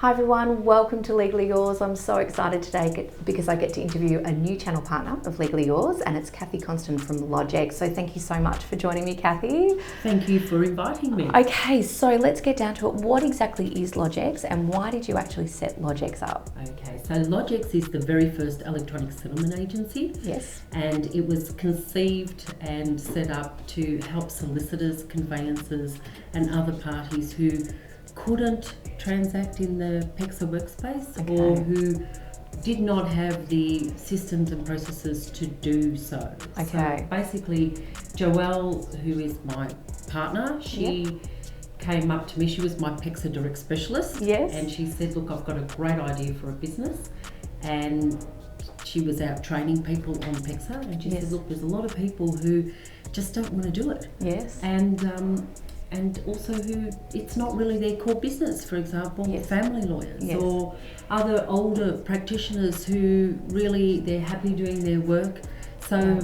Hi everyone, welcome to Legally Yours. I'm so excited today because I get to interview a new channel partner of Legally Yours, and it's Constan from LodgeX. So thank you so much for joining me, Kathy. Thank you for inviting me. Okay, so let's get down to it. What exactly is LodgeX and why did you actually set LodgeX up? Okay, so LodgeX is the very first electronic settlement agency. Yes. And it was conceived and set up to help solicitors, conveyancers and other parties who couldn't transact in the PEXA workspace or who did not have the systems and processes to do so. Okay. So basically, Joelle, who is my partner, she came up to me. She was my PEXA direct specialist. Yes. And she said, look, I've got a great idea for a business. And she was out training people on PEXA. And she said, look, there's a lot of people who just don't want to do it. Yes. And also who it's not really their core business, for example, family lawyers or other older practitioners who really, they're happy doing their work. So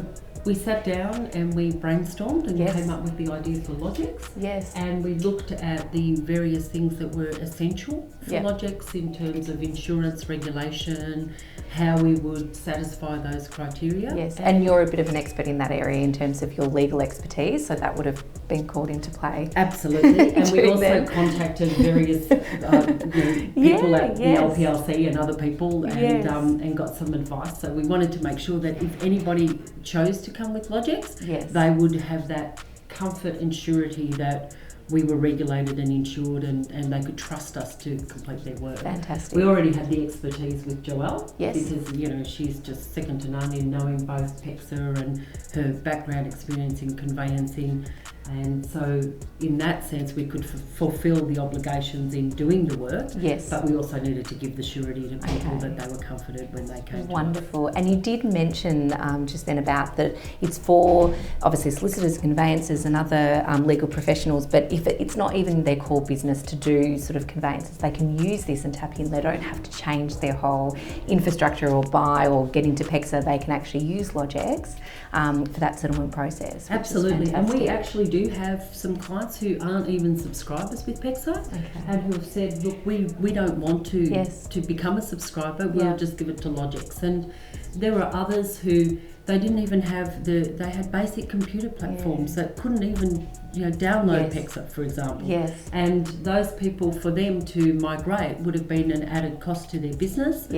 we sat down and we brainstormed and came up with the idea for LodgeX. Yes. And we looked at the various things that were essential for LodgeX in terms of insurance regulation, how we would satisfy those criteria. Yes, and you're a bit of an expert in that area in terms of your legal expertise, so that would have been called into play. Absolutely, and we also contacted various people at the LPLC and other people and got some advice. So we wanted to make sure that if anybody chose to come with LodgeX, they would have that comfort and surety that we were regulated and insured and they could trust us to complete their work. Fantastic. We already had the expertise with Joelle because she's just second to none in knowing both PEXA and her background experience in conveyancing, and so in that sense we could fulfil the obligations in doing the work, but we also needed to give the surety to people that they were comforted when they came to us. Wonderful. And you did mention just then about that it's for obviously solicitors, conveyancers and other legal professionals, but if it's not even their core business to do sort of conveyances, they can use this and tap in. They don't have to change their whole infrastructure or buy or get into PEXA. They can actually use LodgeX for that settlement process. Absolutely. And we actually do have some clients who aren't even subscribers with PEXA and who have said, look, we don't want to become a subscriber, we'll just give it to LodgeX. And there are others who they didn't even have they had basic computer platforms that couldn't even download PEXA, for example. And those people, for them to migrate would have been an added cost to their business.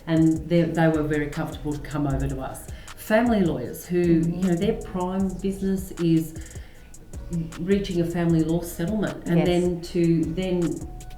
And they were very comfortable to come over to us. Family lawyers who, their prime business is reaching a family law settlement, and then to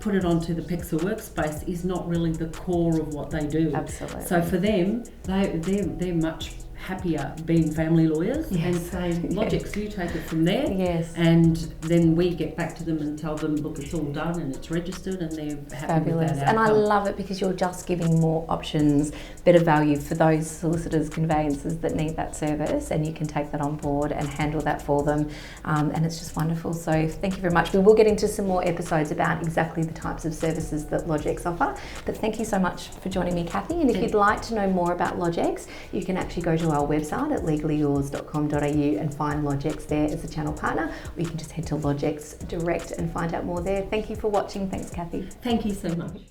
put it onto the PEXA workspace is not really the core of what they do. Absolutely. So for them, they're much happier being family lawyers and saying, LodgeX, you take it from there. And then we get back to them and tell them, look, it's all done and it's registered, and they're happy with that outcome. And I love it because you're just giving more options, better value for those solicitors, conveyancers that need that service, and you can take that on board and handle that for them. And it's just wonderful. So thank you very much. We will get into some more episodes about exactly the types of services that LodgeX offer. But thank you so much for joining me, Kathy. And if you'd like to know more about LodgeX, you can actually go to our website at legallyyours.com.au and find LodgeX there as a channel partner, or you can just head to LodgeX Direct and find out more there. Thank you for watching. Thanks, Kathy. Thank you so much.